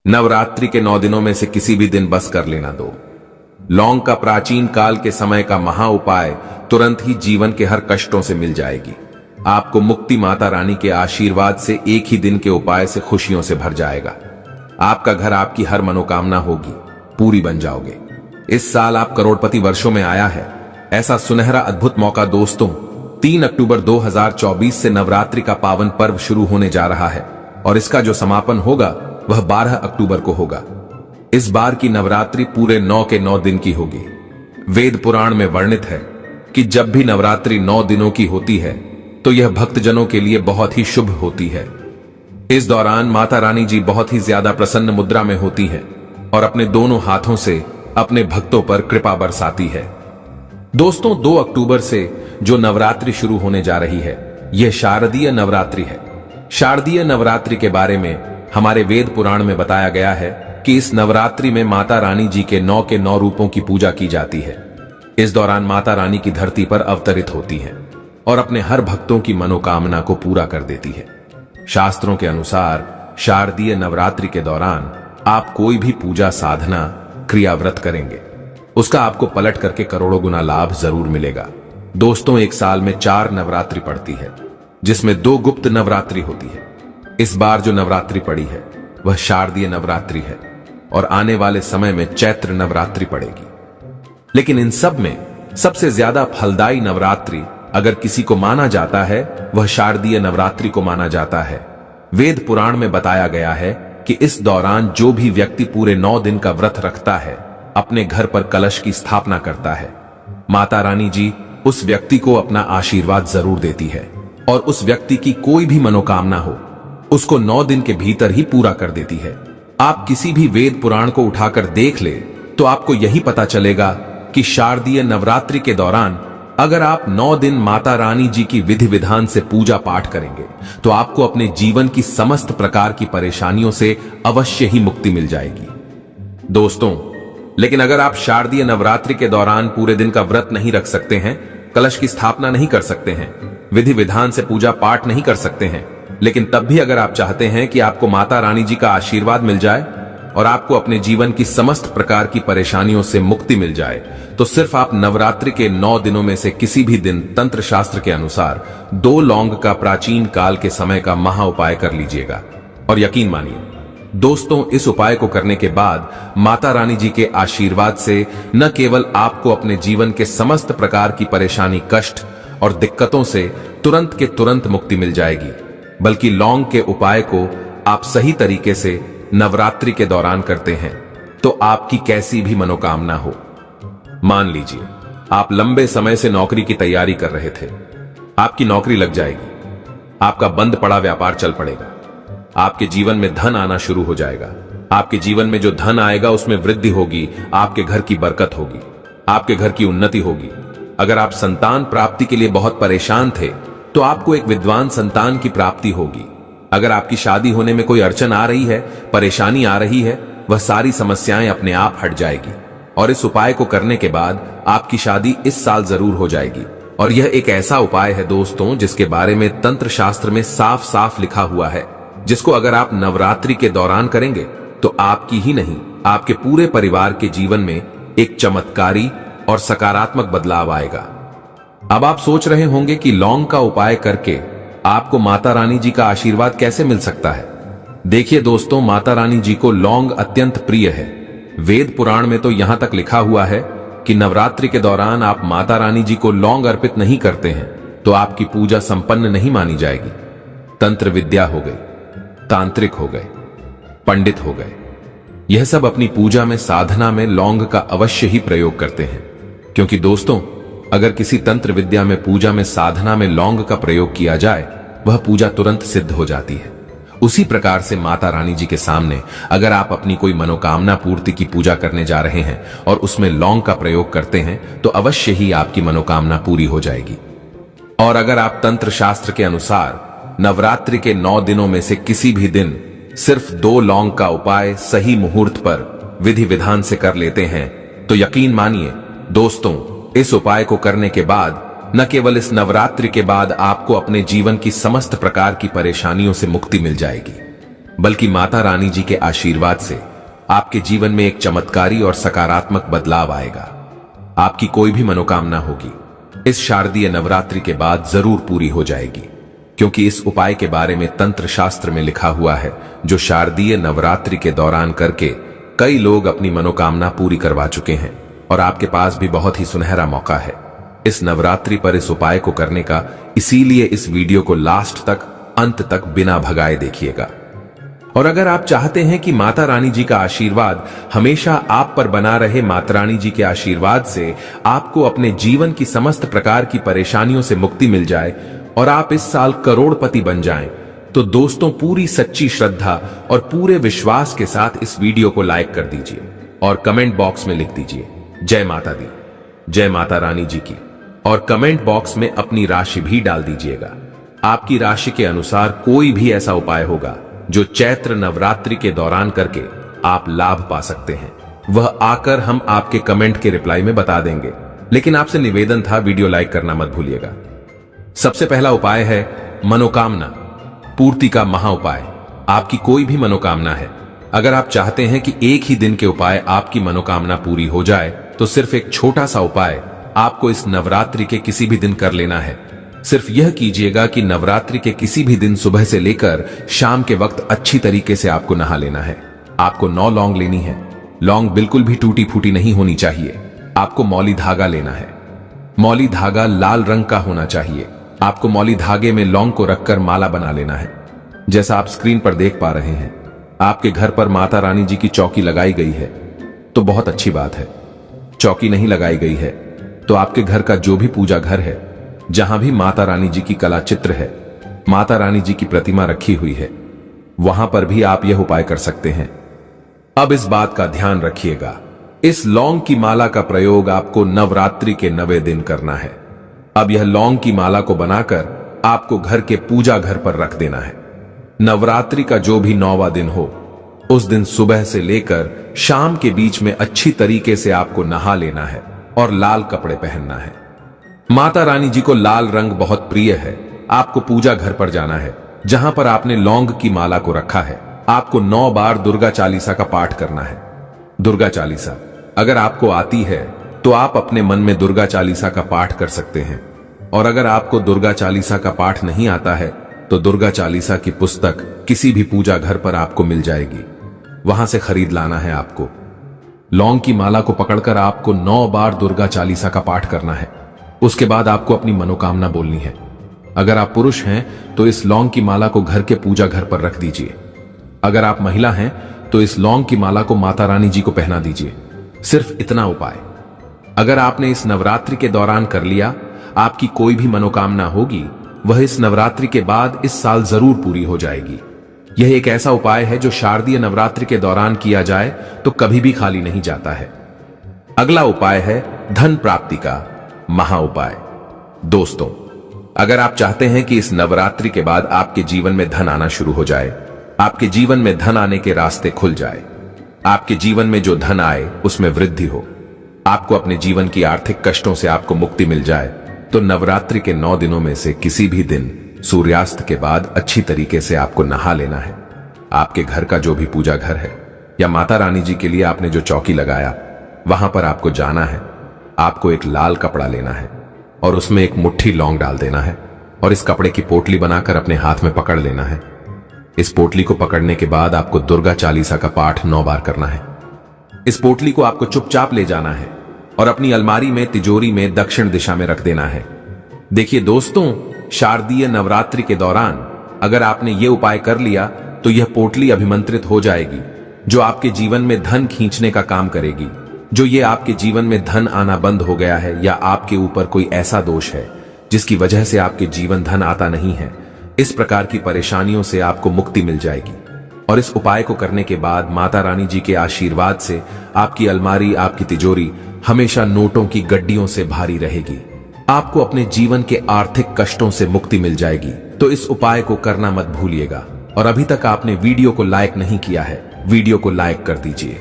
नवरात्रि के 9 दिनों में से किसी भी दिन बस कर लेना दो। लौंग का प्राचीन काल के समय का महा उपाय तुरंत ही जीवन के हर कष्टों से मिल जाएगी। आपको मुक्ति माता रानी के आशीर्वाद से एक ही दिन के उपाय से खुशियों से भर जाएगा। आपका घर, आपकी हर मनोकामना होगी, पूरी बन जाओगे। इस साल आप करोड़पति वर्षों में आया है, ऐसा सुनहरा अद्भुत मौका दोस्तों। 3 अक्टूबर 2024 से नवरात्रि का पावन पर्व शुरू होने जा रहा है और इसका जो समापन होगा वह 12 अक्टूबर को होगा। इस बार की नवरात्रि पूरे 9 के 9 दिन की होगी। वेद पुराण में वर्णित है कि जब भी नवरात्रि 9 दिनों की होती है तो यह भक्तजनों के लिए बहुत ही शुभ होती है। इस दौरान माता रानी जी बहुत ही ज्यादा प्रसन्न मुद्रा में होती है और अपने दोनों हाथों से अपने भक्तों पर कृपा बरसाती है। दोस्तों, 2 अक्टूबर से जो नवरात्रि शुरू होने जा रही है यह शारदीय नवरात्रि है। शारदीय नवरात्रि के बारे में हमारे वेद पुराण में बताया गया है कि इस नवरात्रि में माता रानी जी के 9 के 9 रूपों की पूजा की जाती है। इस दौरान माता रानी की धरती पर अवतरित होती हैं और अपने हर भक्तों की मनोकामना को पूरा कर देती है। शास्त्रों के अनुसार शारदीय नवरात्रि के दौरान आप कोई भी पूजा, साधना, क्रियाव्रत करेंगे, उसका आपको पलट करके करोड़ों गुना लाभ जरूर मिलेगा। दोस्तों, एक साल में 4 नवरात्रि पड़ती है, जिसमें 2 गुप्त नवरात्रि होती है। इस बार जो नवरात्रि पड़ी है वह शारदीय नवरात्रि है और आने वाले समय में चैत्र नवरात्रि पड़ेगी। लेकिन इन सब में सबसे ज्यादा फलदायी नवरात्रि अगर किसी को माना जाता है वह शारदीय नवरात्रि को माना जाता है। वेद पुराण में बताया गया है कि इस दौरान जो भी व्यक्ति पूरे 9 दिन का व्रत रखता है, अपने घर पर कलश की स्थापना करता है, माता रानी जी उस व्यक्ति को अपना आशीर्वाद जरूर देती है और उस व्यक्ति की कोई भी मनोकामना हो उसको 9 दिन के भीतर ही पूरा कर देती है। आप किसी भी वेद पुराण को उठाकर देख ले तो आपको यही पता चलेगा कि शारदीय नवरात्रि के दौरान अगर आप 9 दिन माता रानी जी की विधि विधान से पूजा पाठ करेंगे तो आपको अपने जीवन की समस्त प्रकार की परेशानियों से अवश्य ही मुक्ति मिल जाएगी। दोस्तों, लेकिन अगर आप शारदीय नवरात्रि के दौरान पूरे दिन का व्रत नहीं रख सकते हैं, कलश की स्थापना नहीं कर सकते हैं, विधि विधान से पूजा पाठ नहीं कर सकते हैं, लेकिन तब भी अगर आप चाहते हैं कि आपको माता रानी जी का आशीर्वाद मिल जाए और आपको अपने जीवन की समस्त प्रकार की परेशानियों से मुक्ति मिल जाए, तो सिर्फ आप नवरात्रि के 9 दिनों में से किसी भी दिन तंत्र शास्त्र के अनुसार 2 लौंग का प्राचीन काल के समय का महा उपाय कर लीजिएगा। और यकीन मानिए दोस्तों, इस उपाय को करने के बाद माता रानी जी के आशीर्वाद से न केवल आपको अपने जीवन के समस्त प्रकार की परेशानी, कष्ट और दिक्कतों से तुरंत के तुरंत मुक्ति मिल जाएगी, बल्कि लौंग के उपाय को आप सही तरीके से नवरात्रि के दौरान करते हैं तो आपकी कैसी भी मनोकामना हो, मान लीजिए आप लंबे समय से नौकरी की तैयारी कर रहे थे, आपकी नौकरी लग जाएगी, आपका बंद पड़ा व्यापार चल पड़ेगा, आपके जीवन में धन आना शुरू हो जाएगा, आपके जीवन में जो धन आएगा उसमें वृद्धि होगी, आपके घर की बरकत होगी, आपके घर की उन्नति होगी। अगर आप संतान प्राप्ति के लिए बहुत परेशान थे तो आपको एक विद्वान संतान की प्राप्ति होगी। अगर आपकी शादी होने में कोई अड़चन आ रही है, परेशानी आ रही है, वह सारी समस्याएं अपने आप हट जाएगी और इस उपाय को करने के बाद आपकी शादी इस साल जरूर हो जाएगी। और यह एक ऐसा उपाय है दोस्तों जिसके बारे में तंत्र शास्त्र में साफ साफ लिखा हुआ है, जिसको अगर आप नवरात्रि के दौरान करेंगे तो आपकी ही नहीं, आपके पूरे परिवार के जीवन में एक चमत्कारी और सकारात्मक बदलाव आएगा। अब आप सोच रहे होंगे कि लौंग का उपाय करके आपको माता रानी जी का आशीर्वाद कैसे मिल सकता है। देखिए दोस्तों, माता रानी जी को लौंग अत्यंत प्रिय है। वेद पुराण में तो यहां तक लिखा हुआ है कि नवरात्रि के दौरान आप माता रानी जी को लौंग अर्पित नहीं करते हैं तो आपकी पूजा संपन्न नहीं मानी जाएगी। तंत्र विद्या हो गई, तांत्रिक हो गए, पंडित हो गए, यह सब अपनी पूजा में, साधना में लौंग का अवश्य ही प्रयोग करते हैं, क्योंकि दोस्तों अगर किसी तंत्र विद्या में, पूजा में, साधना में लौंग का प्रयोग किया जाए वह पूजा तुरंत सिद्ध हो जाती है। उसी प्रकार से माता रानी जी के सामने अगर आप अपनी कोई मनोकामना पूर्ति की पूजा करने जा रहे हैं और उसमें लौंग का प्रयोग करते हैं तो अवश्य ही आपकी मनोकामना पूरी हो जाएगी। और अगर आप तंत्र शास्त्र के अनुसार नवरात्रि के 9 दिनों में से किसी भी दिन सिर्फ 2 लौंग का उपाय सही मुहूर्त पर विधि विधान से कर लेते हैं तो यकीन मानिए दोस्तों, इस उपाय को करने के बाद न केवल इस नवरात्रि के बाद आपको अपने जीवन की समस्त प्रकार की परेशानियों से मुक्ति मिल जाएगी, बल्कि माता रानी जी के आशीर्वाद से आपके जीवन में एक चमत्कारी और सकारात्मक बदलाव आएगा। आपकी कोई भी मनोकामना होगी इस शारदीय नवरात्रि के बाद जरूर पूरी हो जाएगी, क्योंकि इस उपाय के बारे में तंत्र शास्त्र में लिखा हुआ है, जो शारदीय नवरात्रि के दौरान करके कई लोग अपनी मनोकामना पूरी करवा चुके हैं और आपके पास भी बहुत ही सुनहरा मौका है इस नवरात्रि पर इस उपाय को करने का। इसीलिए इस वीडियो को लास्ट तक, अंत तक बिना भगाए देखिएगा। और अगर आप चाहते हैं कि माता रानी जी का आशीर्वाद हमेशा आप पर बना रहे, माता रानी जी के आशीर्वाद से आपको अपने जीवन की समस्त प्रकार की परेशानियों से मुक्ति मिल जाए और आप इस साल करोड़पति बन जाएं, तो दोस्तों पूरी सच्ची श्रद्धा और पूरे विश्वास के साथ इस वीडियो को लाइक कर दीजिए और कमेंट बॉक्स में लिख दीजिए जय माता दी, जय माता रानी जी की, और कमेंट बॉक्स में अपनी राशि भी डाल दीजिएगा। आपकी राशि के अनुसार कोई भी ऐसा उपाय होगा जो चैत्र नवरात्रि के दौरान करके आप लाभ पा सकते हैं, वह आकर हम आपके कमेंट के रिप्लाई में बता देंगे। लेकिन आपसे निवेदन था, वीडियो लाइक करना मत भूलिएगा। सबसे पहला उपाय है मनोकामना पूर्ति का महा उपाय। आपकी कोई भी मनोकामना है, अगर आप चाहते हैं कि एक ही दिन के उपाय आपकी मनोकामना पूरी हो जाए, तो सिर्फ एक छोटा सा उपाय आपको इस नवरात्रि के किसी भी दिन कर लेना है। सिर्फ यह कीजिएगा कि नवरात्रि के किसी भी दिन सुबह से लेकर शाम के वक्त अच्छी तरीके से आपको नहा लेना है। आपको 9 लौंग लेनी है। लौंग बिल्कुल भी टूटी फूटी नहीं होनी चाहिए। आपको मौली धागा लेना है। मौली धागा लाल रंग का होना चाहिए। आपको मौली धागे में लौंग को रखकर माला बना लेना है। जैसा आप स्क्रीन पर देख पा रहे हैं, आपके घर पर माता रानी जी की चौकी लगाई गई है, तो बहुत अच्छी बात है। चौकी नहीं लगाई गई है तो आपके घर का जो भी पूजा घर है, जहां भी माता रानी जी की कला चित्र है, माता रानी जी की प्रतिमा रखी हुई है, वहां पर भी आप यह उपाय कर सकते हैं। अब इस बात का ध्यान रखिएगा, इस लौंग की माला का प्रयोग आपको नवरात्रि के 9वें दिन करना है। अब यह लौंग की माला को बनाकर आपको घर के पूजा घर पर रख देना है। नवरात्रि का जो भी 9वां दिन हो, उस दिन सुबह से लेकर शाम के बीच में अच्छी तरीके से आपको नहा लेना है और लाल कपड़े पहनना है। माता रानी जी को लाल रंग बहुत प्रिय है। आपको पूजा घर पर जाना है, जहां पर आपने लौंग की माला को रखा है। आपको 9 बार दुर्गा चालीसा का पाठ करना है। दुर्गा चालीसा अगर आपको आती है तो आप अपने मन में दुर्गा चालीसा का पाठ कर सकते हैं, और अगर आपको दुर्गा चालीसा का पाठ नहीं आता है तो दुर्गा चालीसा की पुस्तक किसी भी पूजा घर पर आपको मिल जाएगी, वहां से खरीद लाना है। आपको लौंग की माला को पकड़कर आपको 9 बार दुर्गा चालीसा का पाठ करना है। उसके बाद आपको अपनी मनोकामना बोलनी है। अगर आप पुरुष हैं तो इस लौंग की माला को घर के पूजा घर पर रख दीजिए। अगर आप महिला हैं तो इस लौंग की माला को माता रानी जी को पहना दीजिए। सिर्फ इतना उपाय अगर आपने इस नवरात्रि के दौरान कर लिया, आपकी कोई भी मनोकामना होगी वह इस नवरात्रि के बाद इस साल जरूर पूरी हो जाएगी। यह एक ऐसा उपाय है जो शारदीय नवरात्रि के दौरान किया जाए तो कभी भी खाली नहीं जाता है। अगला उपाय है धन प्राप्ति का महा उपाय। दोस्तों, अगर आप चाहते हैं कि इस नवरात्रि के बाद आपके जीवन में धन आना शुरू हो जाए, आपके जीवन में धन आने के रास्ते खुल जाए, आपके जीवन में जो धन आए उसमें वृद्धि हो, आपको अपने जीवन की आर्थिक कष्टों से आपको मुक्ति मिल जाए, तो नवरात्रि के 9 दिनों में से किसी भी दिन सूर्यास्त के बाद अच्छी तरीके से आपको नहा लेना है। आपके घर का जो भी पूजा घर है या माता रानी जी के लिए आपने जो चौकी लगाया, वहां पर आपको जाना है। आपको एक लाल कपड़ा लेना है और उसमें एक मुट्ठी लौंग डाल देना है और इस कपड़े की पोटली बनाकर अपने हाथ में पकड़ लेना है। इस पोटली को पकड़ने के बाद आपको दुर्गा चालीसा का पाठ 9 बार करना है। इस पोटली को आपको चुपचाप ले जाना है और अपनी अलमारी में, तिजोरी में दक्षिण दिशा में रख देना है। देखिए दोस्तों, शारदीय नवरात्रि के दौरान अगर आपने ये उपाय कर लिया तो यह पोटली अभिमंत्रित हो जाएगी, जो आपके जीवन में धन खींचने का काम करेगी। जो ये आपके जीवन में धन आना बंद हो गया है या आपके ऊपर कोई ऐसा दोष है जिसकी वजह से आपके जीवन धन आता नहीं है, इस प्रकार की परेशानियों से आपको मुक्ति मिल जाएगी। और इस उपाय को करने के बाद माता रानी जी के आशीर्वाद से आपकी अलमारी, आपकी तिजोरी हमेशा नोटों की गड्डियों से भारी रहेगी। आपको अपने जीवन के आर्थिक कष्टों से मुक्ति मिल जाएगी। तो इस उपाय को करना मत भूलिएगा। और अभी तक आपने वीडियो को लाइक नहीं किया है, वीडियो को लाइक कर दीजिए।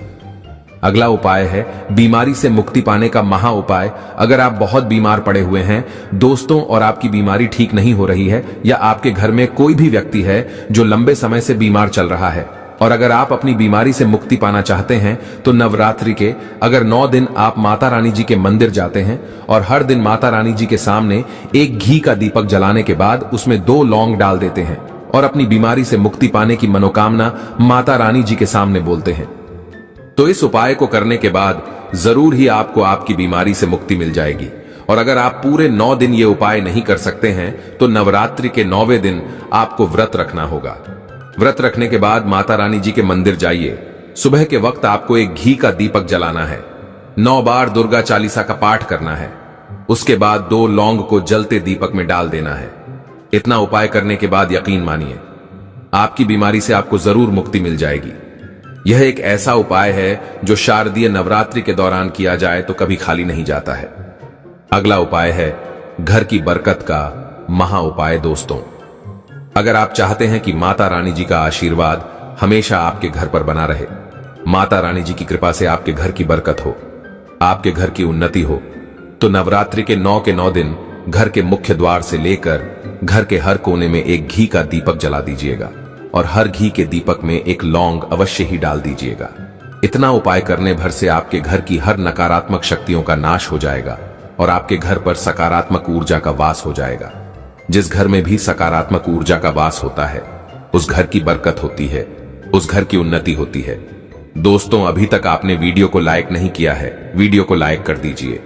अगला उपाय है बीमारी से मुक्ति पाने का महा उपाय। अगर आप बहुत बीमार पड़े हुए हैं दोस्तों और आपकी बीमारी ठीक नहीं हो रही है, या आपके घर में कोई भी व्यक्ति है जो लंबे समय से बीमार चल रहा है, और अगर आप अपनी बीमारी से मुक्ति पाना चाहते हैं तो नवरात्रि के अगर 9 दिन आप माता रानी जी के मंदिर जाते हैं और हर दिन माता रानी जी के सामने एक घी का दीपक जलाने के बाद उसमें 2 लौंग डाल देते हैं और अपनी बीमारी से मुक्ति पाने की मनोकामना माता रानी जी के सामने बोलते हैं, तो इस उपाय को करने के बाद जरूर ही आपको आपकी बीमारी से मुक्ति मिल जाएगी। और अगर आप पूरे 9 दिन ये उपाय नहीं कर सकते हैं तो नवरात्रि के 9वें दिन आपको व्रत रखना होगा। व्रत रखने के बाद माता रानी जी के मंदिर जाइए। सुबह के वक्त आपको एक घी का दीपक जलाना है, 9 बार दुर्गा चालीसा का पाठ करना है, उसके बाद 2 लौंग को जलते दीपक में डाल देना है। इतना उपाय करने के बाद यकीन मानिए आपकी बीमारी से आपको जरूर मुक्ति मिल जाएगी। यह एक ऐसा उपाय है जो शारदीय नवरात्रि के दौरान किया जाए तो कभी खाली नहीं जाता है। अगला उपाय है घर की बरकत का महा उपाय। दोस्तों, अगर आप चाहते हैं कि माता रानी जी का आशीर्वाद हमेशा आपके घर पर बना रहे, माता रानी जी की कृपा से आपके घर की बरकत हो, आपके घर की उन्नति हो, तो नवरात्रि के 9 के 9 दिन घर के मुख्य द्वार से लेकर घर के हर कोने में एक घी का दीपक जला दीजिएगा और हर घी के दीपक में एक लौंग अवश्य ही डाल दीजिएगा। इतना उपाय करने भर से आपके घर की हर नकारात्मक शक्तियों का नाश हो जाएगा और आपके घर पर सकारात्मक ऊर्जा का वास हो जाएगा। जिस घर में भी सकारात्मक ऊर्जा का वास होता है उस घर की बरकत होती है, उस घर की उन्नति होती है। दोस्तों, अभी तक आपने वीडियो को लाइक नहीं किया है, वीडियो को लाइक कर दीजिए।